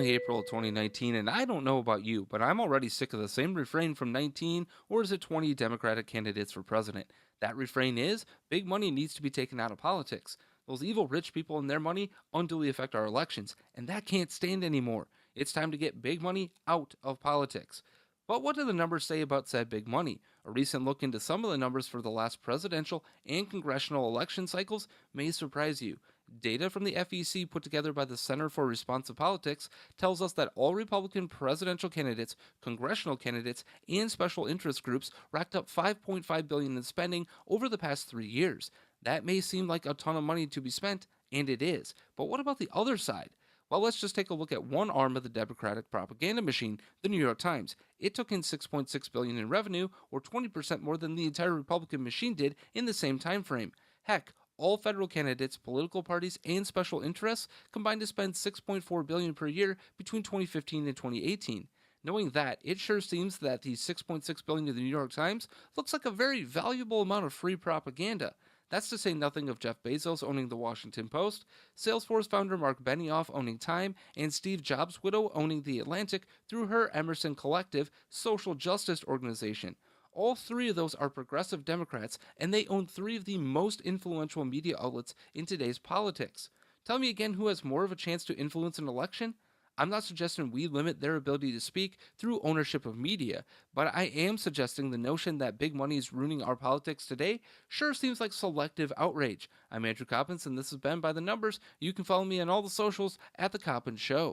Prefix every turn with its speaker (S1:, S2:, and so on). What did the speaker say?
S1: only April of 2019, and I don't know about you, but I'm already sick of the same refrain from 19 or is it 20 Democratic candidates for president. That refrain is big money needs to be taken out of politics. Those evil rich people and their money unduly affect our elections, and that can't stand anymore. It's time to get big money out of politics. But what do the numbers say about said big money? A recent look into some of the numbers for the last presidential and congressional election cycles may surprise you. Data from the FEC put together by the Center for Responsive Politics tells us that all Republican presidential candidates, congressional candidates, and special interest groups racked up 5.5 billion in spending over the past 3 years. That may seem like a ton of money to be spent, and it is. But what about the other side? Well, let's just take a look at one arm of the Democratic propaganda machine, the New York Times. It took in 6.6 billion in revenue, or 20% more than the entire Republican machine did in the same time frame. Heck, all federal candidates, political parties, and special interests combined to spend 6.4 billion per year between 2015 and 2018. Knowing that, it sure seems that the 6.6 billion of the New York Times looks like a very valuable amount of free propaganda. That's to say nothing of Jeff Bezos owning the Washington Post, Salesforce founder Mark Benioff owning Time, and Steve Jobs' widow owning The Atlantic through her Emerson Collective social justice organization. All three of those are progressive Democrats, and they own three of the most influential media outlets in today's politics. Tell me again who has more of a chance to influence an election? I'm not suggesting we limit their ability to speak through ownership of media, but I am suggesting the notion that big money is ruining our politics today sure seems like selective outrage. I'm Andrew Coppins, and this has been By the Numbers. You can follow me on all the socials at The Coppins Show.